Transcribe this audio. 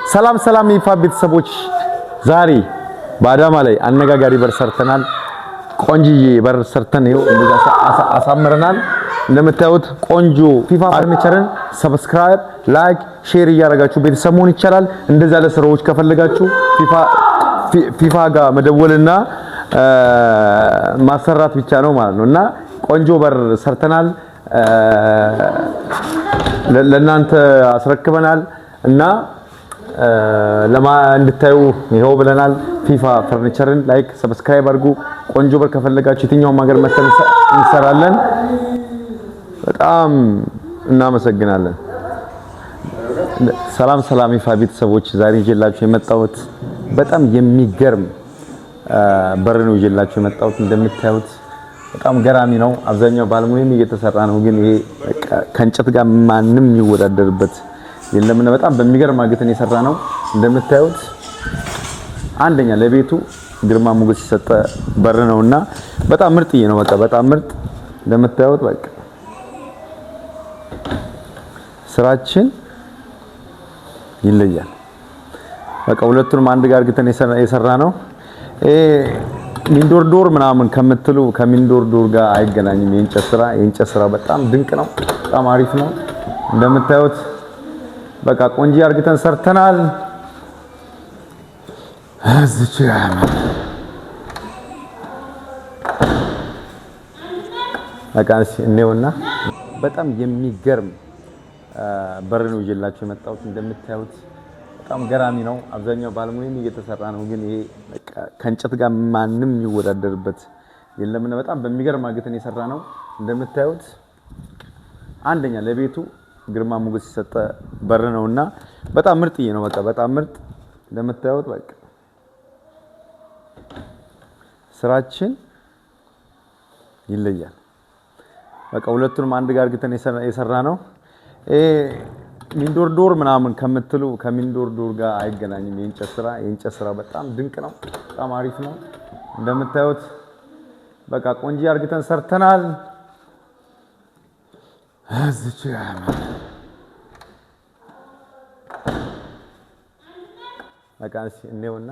ሰላም ሰላም ይፋ ቤተሰቦች ዛሬ በአዳማ ላይ አነጋጋሪ በር ሰርተናል። ቆንጂዬ በር ሰርተን ይኸው እንደዛ አሳምረናል። እንደምታዩት ቆንጆ ፊፋ ፈርኒቸርን ሰብስክራይብ፣ ላይክ፣ ሼር እያደረጋችሁ ቤተሰብ መሆን ይቻላል። እንደዛ ለስራዎች ከፈለጋችሁ ፊፋ ጋር መደወልና ማሰራት ብቻ ነው ማለት ነው። እና ቆንጆ በር ሰርተናል፣ ለእናንተ አስረክበናል እና እንድታዩ ይሄው ብለናል። ፊፋ ፈርኒቸርን ላይክ ሰብስክራይብ አድርጉ። ቆንጆ በር ከፈለጋችሁ የትኛውም ሀገር መተን እንሰራለን። በጣም እናመሰግናለን። ሰላም ሰላም ይፋ ቤተሰቦች ዛሬ ይዤላችሁ የመጣሁት በጣም የሚገርም በር ነው ይዤላችሁ የመጣሁት። እንደምታዩት በጣም ገራሚ ነው። አብዛኛው ባለሙያም እየተሰራ ነው፣ ግን ይሄ ከእንጨት ጋር ማንም የሚወዳደርበት የለም። በጣም በሚገርም አገትን የሰራ ነው። እንደምታዩት አንደኛ ለቤቱ ግርማ ሞገስ የሰጠ በር ነውና በጣም ምርጥዬ ነው። በቃ በጣም ምርጥ እንደምታዩት በቃ ስራችን ይለያል። በቃ ሁለቱንም አንድ ጋር አድርገን የሰራ ነው። ሚንዶር ዶር ምናምን ከምትሉ ከሚንዶር ዶር ጋር አይገናኝም። የእንጨት ስራ በጣም ድንቅ ነው። በጣም አሪፍ ነው። እንደምታዩት በቃ ቆንጆ አድርገን ሰርተናል። እዚች በቃ እኔውና በጣም የሚገርም በር ነው ይዤላችሁ የመጣሁት። እንደምታዩት በጣም ገራሚ ነው። አብዛኛው ባለሙያም እየተሰራ ነው፣ ግን ይሄ በቃ ከእንጨት ጋር ማንም የሚወዳደርበት የለም። በጣም በሚገርም አገትን የሰራ ነው። እንደምታዩት አንደኛ ለቤቱ ግርማ ሞገስ የሰጠ በር ነውና በጣም ምርጥዬ ነው። በቃ በጣም ምርጥ እንደምታዩት በቃ ስራችን ይለያል። በቃ ሁለቱንም አንድ ጋር አድርገን የሰራ ነው። ሚንዶር ዶር ምናምን ከምትሉ ከሚንዶር ዶር ጋር አይገናኝም። የእንጨት ስራ በጣም ድንቅ ነው። በጣም አሪፍ ነው። እንደምታዩት በቃ ቆንጆ አድርገን ሰርተናል። እዚች በቃ እኔውና